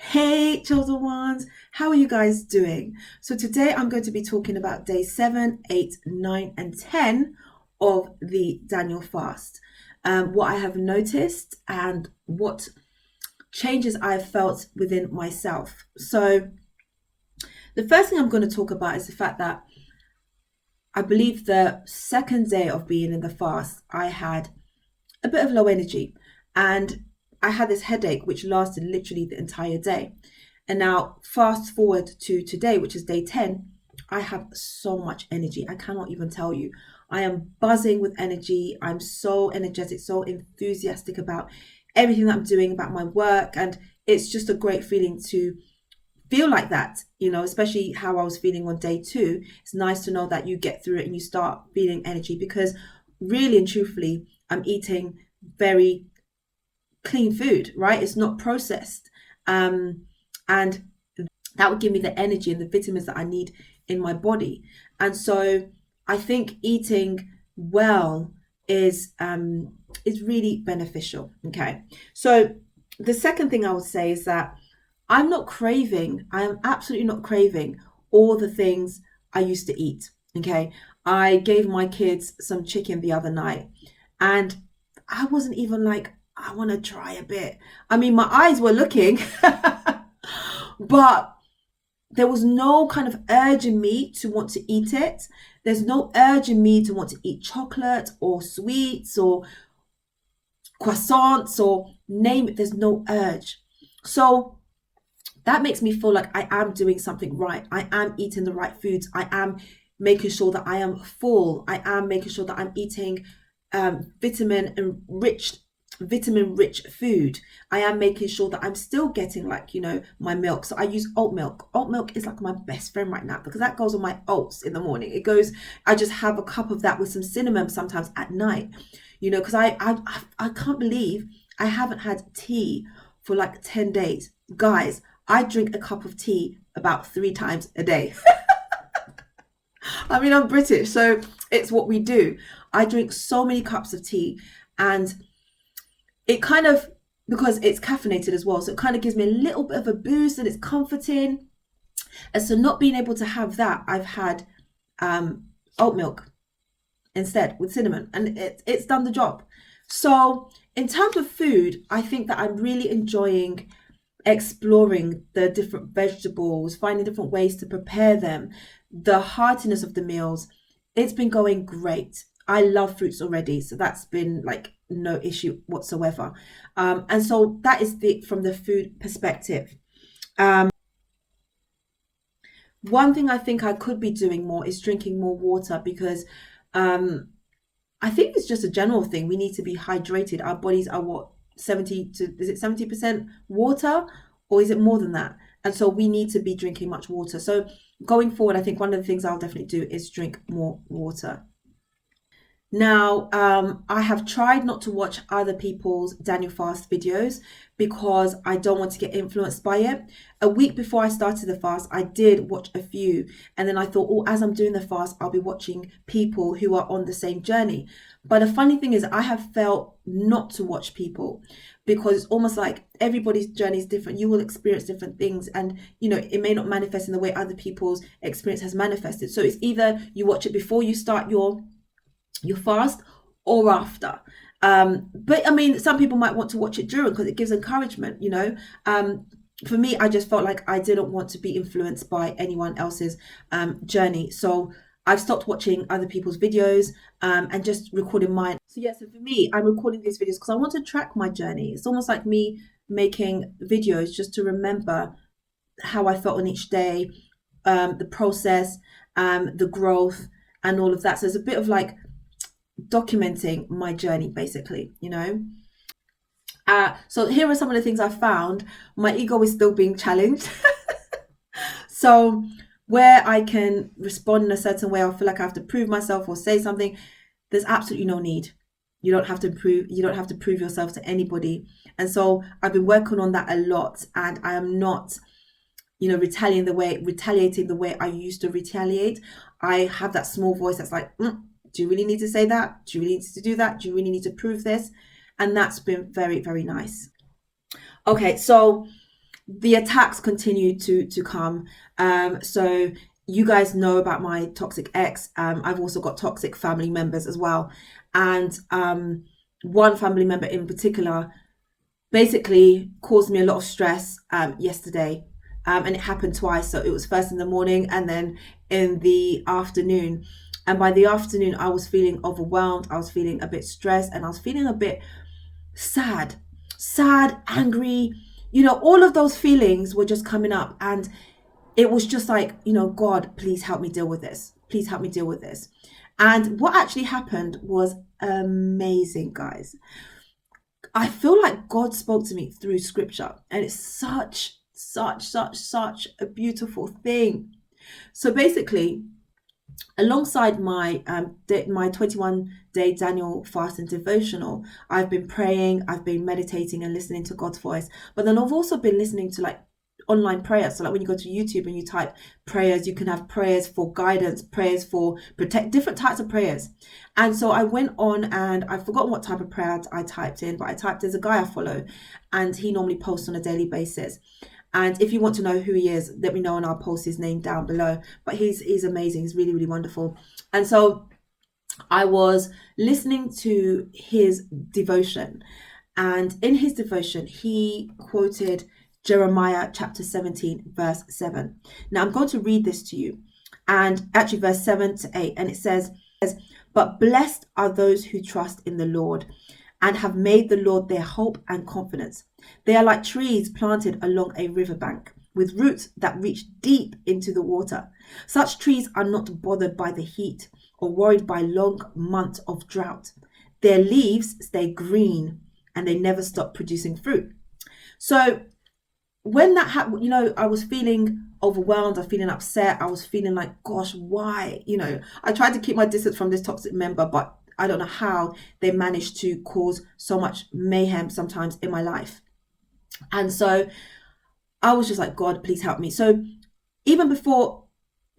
Hey, chosen ones, how are you guys doing? So, today I'm going to be talking about day 7, 8, 9, and 10 of the Daniel fast. What I have noticed and what changes I've felt within myself. So, the first thing I'm going to talk about is the fact that I believe the second day of being in the fast, I had a bit of low energy and I had this headache which lasted literally the entire day. And now, fast forward to today, which is day 10, I have so much energy. I cannot even tell you. I am buzzing with energy. I'm so energetic, so enthusiastic about everything that I'm doing, about my work. And it's just a great feeling to feel like that, especially how I was feeling on day 2. It's nice to know that you get through it and you start feeling energy because really and truthfully, I'm eating very clean food, right? It's not processed. And that would give me the energy and the vitamins that I need in my body. And so I think eating well is really beneficial. Okay. So the second thing I would say is that I am absolutely not craving all the things I used to eat. Okay. I gave my kids some chicken the other night and I wasn't even like, I want to try a bit. I mean, my eyes were looking, but there was no kind of urge in me to want to eat it. There's no urge in me to want to eat chocolate or sweets or croissants or name it. There's no urge. So that makes me feel like I am doing something right. I am eating the right foods. I am making sure that I am full. I am making sure that I'm eating vitamin rich food. I am making sure that I'm still getting my milk. So I use oat milk. Oat milk is like my best friend right now because that goes on my oats in the morning. I just have a cup of that with some cinnamon sometimes at night, because I can't believe I haven't had tea for like 10 days. Guys, I drink a cup of tea about 3 times a day. I mean, I'm British, so it's what we do. I drink so many cups of tea and it kind of, because it's caffeinated as well, so it kind of gives me a little bit of a boost and it's comforting. And so not being able to have that, I've had oat milk instead with cinnamon and it's done the job. So in terms of food, I think that I'm really enjoying exploring the different vegetables, finding different ways to prepare them, the heartiness of the meals. It's been going great. I love fruits already, so that's been like no issue whatsoever. And so that is from the food perspective. Um, One thing I think I could be doing more is drinking more water because um, I think it's just a general thing. We need to be hydrated. Our bodies are what, 70% water, or is it more than that? And so we need to be drinking much water. So going forward, I think one of the things I'll definitely do is drink more water. Now, I have tried not to watch other people's Daniel fast videos because I don't want to get influenced by it. A week before I started the fast, I did watch a few, and then I thought, oh, as I'm doing the fast, I'll be watching people who are on the same journey. But the funny thing is, I have felt not to watch people because it's almost like everybody's journey is different. You will experience different things, and it may not manifest in the way other people's experience has manifested. So it's either you watch it before you start your fast or after. But I mean, some people might want to watch it during because it gives encouragement. For me, I just felt like I didn't want to be influenced by anyone else's journey. So I've stopped watching other people's videos and just recording mine. So yeah, so for me, I'm recording these videos because I want to track my journey. It's almost like me making videos just to remember how I felt on each day, the process, the growth, and all of that. So it's a bit of like documenting my journey basically. So here are some of the things I found. My ego is still being challenged. So where I can respond in a certain way, I feel like I have to prove myself or say something. There's absolutely no need. You don't have to prove yourself to anybody. And so I've been working on that a lot, and I am not retaliating the way I used to retaliate. I have that small voice that's like, do you really need to say that? Do you really need to do that? Do you really need to prove this? And that's been very, very nice. Okay, so the attacks continued to come. So you guys know about my toxic ex. I've also got toxic family members as well, and one family member in particular basically caused me a lot of stress yesterday. And it happened twice. So it was first in the morning and then in the afternoon. And by the afternoon, I was feeling overwhelmed. I was feeling a bit stressed and I was feeling a bit sad, angry. All of those feelings were just coming up. And it was just like, God, please help me deal with this. Please help me deal with this. And what actually happened was amazing, guys. I feel like God spoke to me through scripture, and it's such a beautiful thing. So basically, alongside my 21-day Daniel fast and devotional, I've been praying, I've been meditating and listening to God's voice. But then I've also been listening to like online prayers. So like when you go to YouTube and you type prayers, you can have prayers for guidance, prayers for protect, different types of prayers. And so I went on and I've forgotten what type of prayer I typed in, but I typed, there's a guy I follow and he normally posts on a daily basis. And if you want to know who he is, let me know and I'll post his name down below. But he's amazing. He's really, really wonderful. And so I was listening to his devotion, and in his devotion, he quoted Jeremiah chapter 17, verse 7. Now I'm going to read this to you, and actually verse 7 to 8, and it says, "But blessed are those who trust in the Lord and have made the Lord their hope and confidence. They are like trees planted along a riverbank with roots that reach deep into the water. Such trees are not bothered by the heat or worried by long months of drought. Their leaves stay green and they never stop producing fruit." So when that happened, I was feeling overwhelmed. I was feeling upset. I was feeling like, gosh, why? I tried to keep my distance from this toxic member, but I don't know how they managed to cause so much mayhem sometimes in my life. And so I was just like, God, please help me. So even before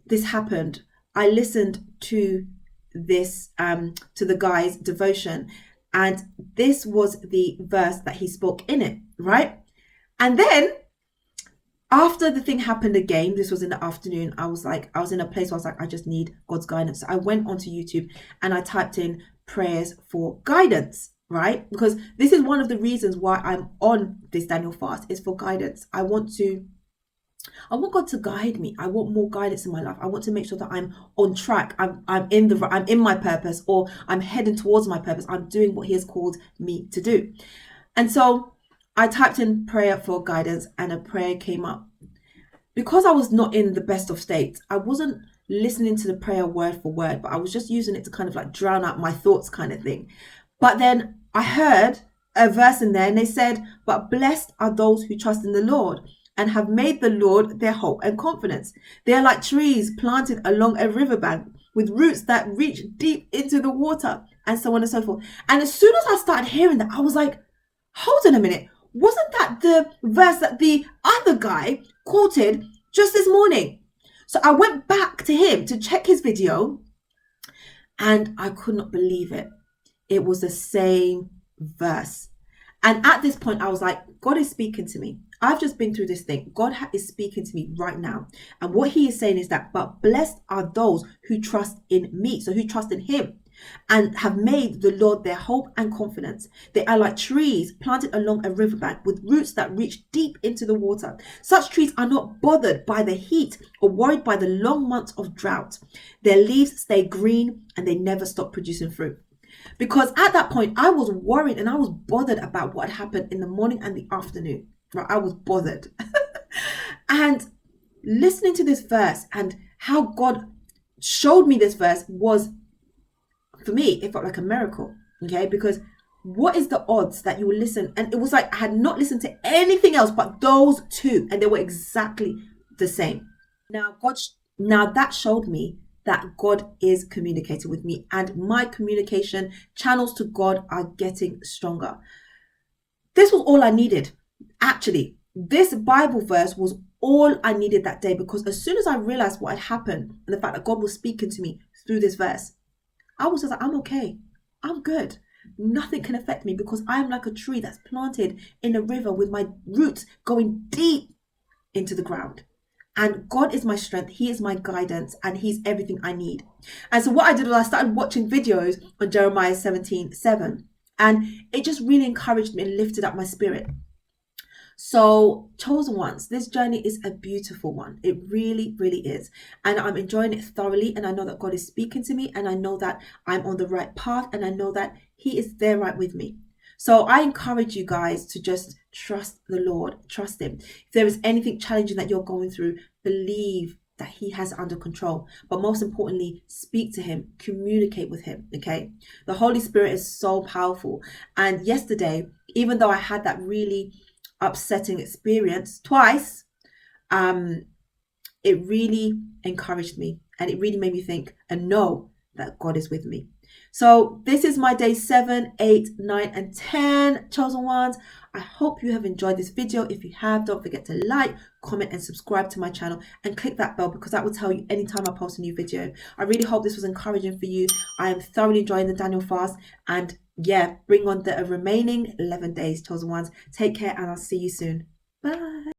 this happened, I listened to this, to the guy's devotion. And this was the verse that he spoke in it, right? And then after the thing happened again, this was in the afternoon, I was in a place where I was like, I just need God's guidance. So I went onto YouTube and I typed in prayers for guidance, right? Because this is one of the reasons why I'm on this Daniel fast, is for guidance. I want God to guide me. I want more guidance in my life. I want to make sure that I'm on track. I'm in my purpose, or I'm heading towards my purpose. I'm doing what he has called me to do. And so I typed in prayer for guidance and a prayer came up. Because I was not in the best of states, I wasn't listening to the prayer word for word, but I was just using it to kind of like drown out my thoughts kind of thing. But then I heard a verse in there and they said, "But blessed are those who trust in the Lord and have made the Lord their hope and confidence. They are like trees planted along a riverbank with roots that reach deep into the water," and so on and so forth. And as soon as I started hearing that, I was like, hold on a minute. Wasn't that the verse that the other guy quoted just this morning? So I went back to him to check his video and I could not believe it. It was the same verse. And at this point, I was like, God is speaking to me. I've just been through this thing. God is speaking to me right now. And what he is saying is that, but blessed are those who trust in me. So who trust in him and have made the Lord their hope and confidence. They are like trees planted along a riverbank with roots that reach deep into the water. Such trees are not bothered by the heat or worried by the long months of drought. Their leaves stay green and they never stop producing fruit. Because at that point, I was worried and I was bothered about what happened in the morning and the afternoon. Right? I was bothered. And listening to this verse and how God showed me this verse was, for me, it felt like a miracle. Okay, because what is the odds that you will listen? And it was like I had not listened to anything else but those two, and they were exactly the same. Now that showed me that God is communicating with me, and my communication channels to God are getting stronger. This was all I needed. Actually, this Bible verse was all I needed that day, because as soon as I realized what had happened and the fact that God was speaking to me through this verse, I was just like, I'm okay. I'm good. Nothing can affect me because I am like a tree that's planted in a river with my roots going deep into the ground. And God is my strength, He is my guidance, and He's everything I need. And so what I did was I started watching videos on Jeremiah 17:7, and it just really encouraged me and lifted up my spirit. So, chosen ones, this journey is a beautiful one. It really, really is. And I'm enjoying it thoroughly. And I know that God is speaking to me. And I know that I'm on the right path. And I know that He is there right with me. So, I encourage you guys to just trust the Lord, trust Him. If there is anything challenging that you're going through, believe that He has it under control. But most importantly, speak to Him, communicate with Him. Okay. The Holy Spirit is so powerful. And yesterday, even though I had that really upsetting experience twice, it really encouraged me, and it really made me think and know that God is with me. So this is my day 7, 8, 9, and 10, chosen ones. I hope you have enjoyed this video. If you have, don't forget to like, comment, and subscribe to my channel, and click that bell because that will tell you anytime I post a new video. I really hope this was encouraging for you. I am thoroughly enjoying the Daniel fast, and yeah, bring on the remaining 11 days, chosen ones. Take care, and I'll see you soon. Bye.